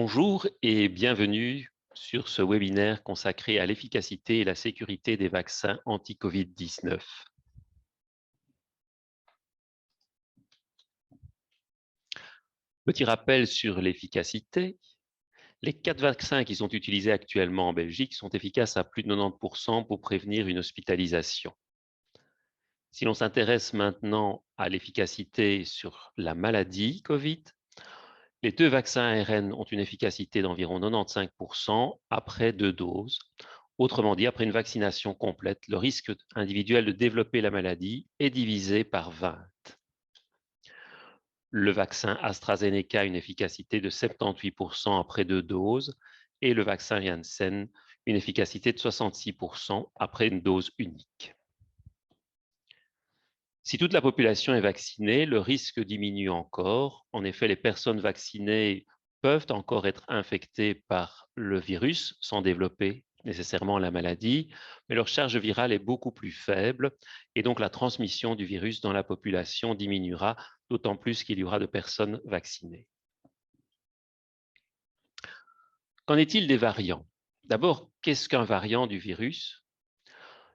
Bonjour et bienvenue sur ce webinaire consacré à l'efficacité et la sécurité des vaccins anti-Covid-19. Petit rappel sur l'efficacité. Les 4 vaccins qui sont utilisés actuellement en Belgique sont efficaces à plus de 90% pour prévenir une hospitalisation. Si l'on s'intéresse maintenant à l'efficacité sur la maladie Covid, les 2 vaccins ARN ont une efficacité d'environ 95% après 2 doses. Autrement dit, après une vaccination complète, le risque individuel de développer la maladie est divisé par 20. Le vaccin AstraZeneca a une efficacité de 78% après 2 doses et le vaccin Janssen une efficacité de 66% après une dose unique. Si toute la population est vaccinée, le risque diminue encore. En effet, les personnes vaccinées peuvent encore être infectées par le virus sans développer nécessairement la maladie, mais leur charge virale est beaucoup plus faible et donc la transmission du virus dans la population diminuera, d'autant plus qu'il y aura de personnes vaccinées. Qu'en est-il des variants? D'abord, qu'est-ce qu'un variant du virus?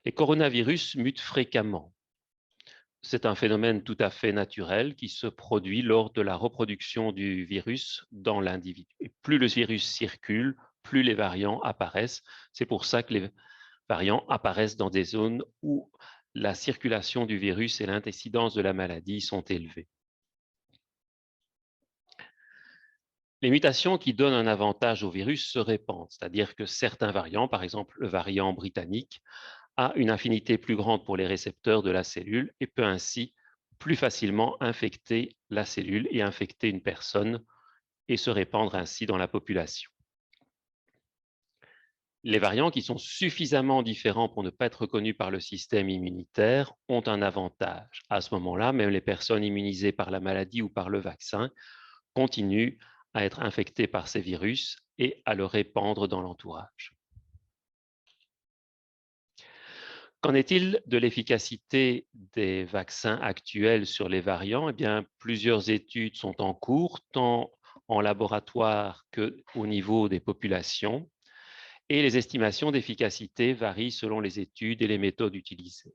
Les coronavirus mutent fréquemment. C'est un phénomène tout à fait naturel qui se produit lors de la reproduction du virus dans l'individu. Et plus le virus circule, plus les variants apparaissent. C'est pour ça que les variants apparaissent dans des zones où la circulation du virus et l'incidence de la maladie sont élevées. Les mutations qui donnent un avantage au virus se répandent, c'est-à-dire que certains variants, par exemple le variant britannique, a une affinité plus grande pour les récepteurs de la cellule et peut ainsi plus facilement infecter la cellule et infecter une personne et se répandre ainsi dans la population. Les variants qui sont suffisamment différents pour ne pas être reconnus par le système immunitaire ont un avantage. À ce moment-là, même les personnes immunisées par la maladie ou par le vaccin continuent à être infectées par ces virus et à le répandre dans l'entourage. Qu'en est-il de l'efficacité des vaccins actuels sur les variants? Eh bien, plusieurs études sont en cours, tant en laboratoire qu'au niveau des populations, et les estimations d'efficacité varient selon les études et les méthodes utilisées.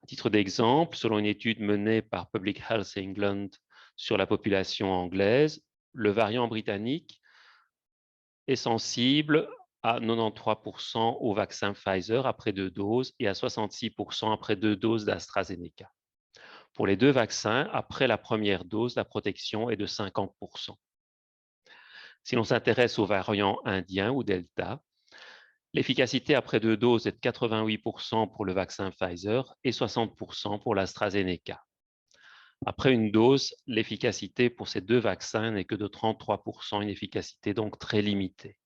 À titre d'exemple, selon une étude menée par Public Health England sur la population anglaise, le variant britannique est sensible à 93% au vaccin Pfizer après 2 doses et à 66% après 2 doses d'AstraZeneca. Pour les 2 vaccins, après la première dose, la protection est de 50%. Si l'on s'intéresse au variant indien ou Delta, l'efficacité après 2 doses est de 88% pour le vaccin Pfizer et 60% pour l'AstraZeneca. Après une dose, l'efficacité pour ces 2 vaccins n'est que de 33%, une efficacité donc très limitée.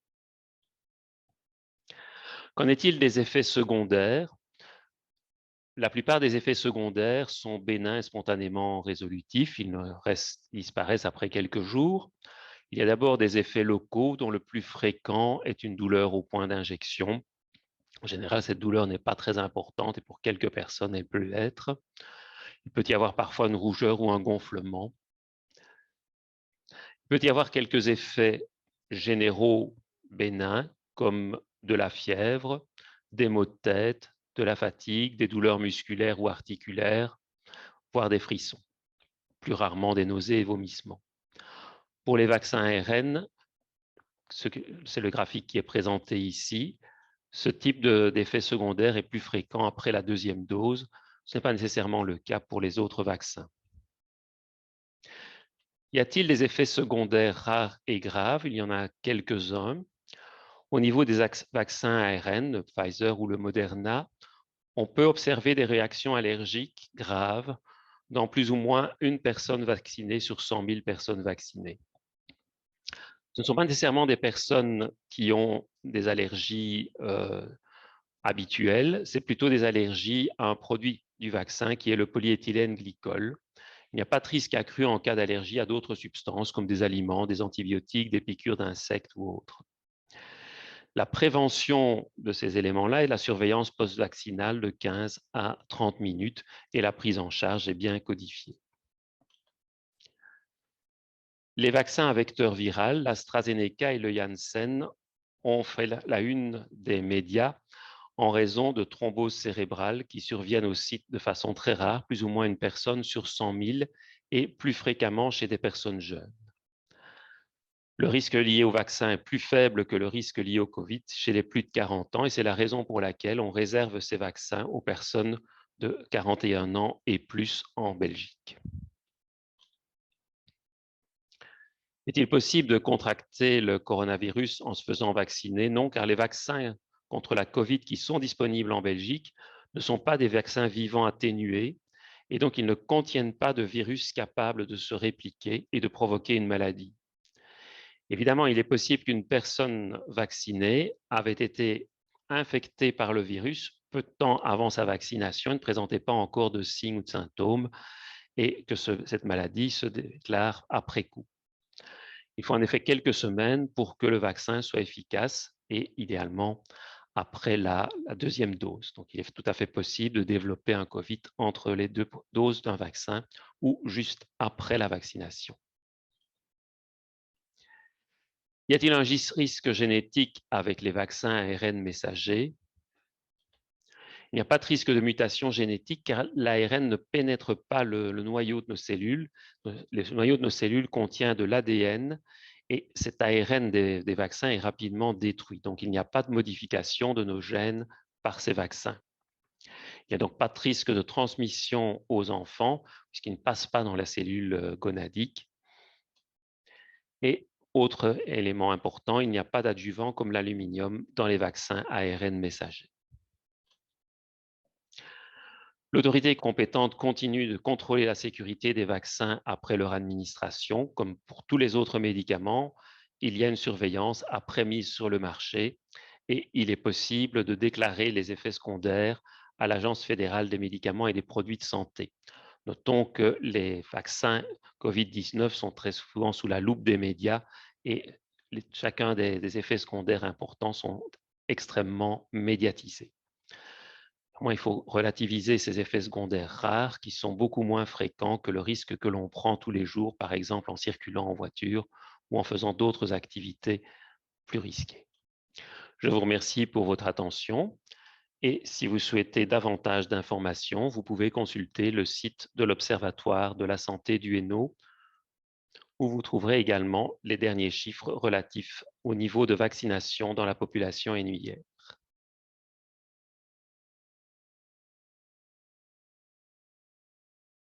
Qu'en est-il des effets secondaires? La plupart des effets secondaires sont bénins et spontanément résolutifs. Ils disparaissent après quelques jours. Il y a d'abord des effets locaux dont le plus fréquent est une douleur au point d'injection. En général, cette douleur n'est pas très importante et pour quelques personnes, elle peut l'être. Il peut y avoir parfois une rougeur ou un gonflement. Il peut y avoir quelques effets généraux bénins comme de la fièvre, des maux de tête, de la fatigue, des douleurs musculaires ou articulaires, voire des frissons, plus rarement des nausées et vomissements. Pour les vaccins ARN, c'est le graphique qui est présenté ici, ce type d'effet secondaire est plus fréquent après la deuxième dose. Ce n'est pas nécessairement le cas pour les autres vaccins. Y a-t-il des effets secondaires rares et graves? Il y en a quelques-uns. Au niveau des vaccins ARN, le Pfizer ou le Moderna, on peut observer des réactions allergiques graves dans plus ou moins une personne vaccinée sur 100 000 personnes vaccinées. Ce ne sont pas nécessairement des personnes qui ont des allergies habituelles, c'est plutôt des allergies à un produit du vaccin qui est le polyéthylène glycol. Il n'y a pas de risque accru en cas d'allergie à d'autres substances comme des aliments, des antibiotiques, des piqûres d'insectes ou autres. La prévention de ces éléments-là est la surveillance post-vaccinale de 15 à 30 minutes et la prise en charge est bien codifiée. Les vaccins à vecteur viral, l'AstraZeneca et le Janssen, ont fait la une des médias en raison de thromboses cérébrales qui surviennent au site de façon très rare, plus ou moins une personne sur 100 000, et plus fréquemment chez des personnes jeunes. Le risque lié au vaccin est plus faible que le risque lié au Covid chez les plus de 40 ans, et c'est la raison pour laquelle on réserve ces vaccins aux personnes de 41 ans et plus en Belgique. Est-il possible de contracter le coronavirus en se faisant vacciner? Non, car les vaccins contre la Covid qui sont disponibles en Belgique ne sont pas des vaccins vivants atténués, et donc ils ne contiennent pas de virus capable de se répliquer et de provoquer une maladie. Évidemment, il est possible qu'une personne vaccinée avait été infectée par le virus peu de temps avant sa vaccination, ne présentait pas encore de signes ou de symptômes, et que cette maladie se déclare après coup. Il faut en effet quelques semaines pour que le vaccin soit efficace et idéalement après la deuxième dose. Donc, il est tout à fait possible de développer un Covid entre les deux doses d'un vaccin ou juste après la vaccination. Y a-t-il un risque génétique avec les vaccins ARN messagers? Il n'y a pas de risque de mutation génétique car l'ARN ne pénètre pas le noyau de nos cellules. Le noyau de nos cellules contient de l'ADN et cet ARN des vaccins est rapidement détruit. Donc, il n'y a pas de modification de nos gènes par ces vaccins. Il n'y a donc pas de risque de transmission aux enfants puisqu'ils ne passent pas dans la cellule gonadique. Et autre élément important, il n'y a pas d'adjuvant comme l'aluminium dans les vaccins ARN messagers. L'autorité compétente continue de contrôler la sécurité des vaccins après leur administration. Comme pour tous les autres médicaments, il y a une surveillance après mise sur le marché et il est possible de déclarer les effets secondaires à l'Agence fédérale des médicaments et des produits de santé. Notons que les vaccins Covid-19 sont très souvent sous la loupe des médias et chacun des effets secondaires importants sont extrêmement médiatisés. Il faut relativiser ces effets secondaires rares qui sont beaucoup moins fréquents que le risque que l'on prend tous les jours, par exemple en circulant en voiture ou en faisant d'autres activités plus risquées. Je vous remercie pour votre attention et si vous souhaitez davantage d'informations, vous pouvez consulter le site de l'Observatoire de la santé du Hainaut où vous trouverez également les derniers chiffres relatifs au niveau de vaccination dans la population hainauienne.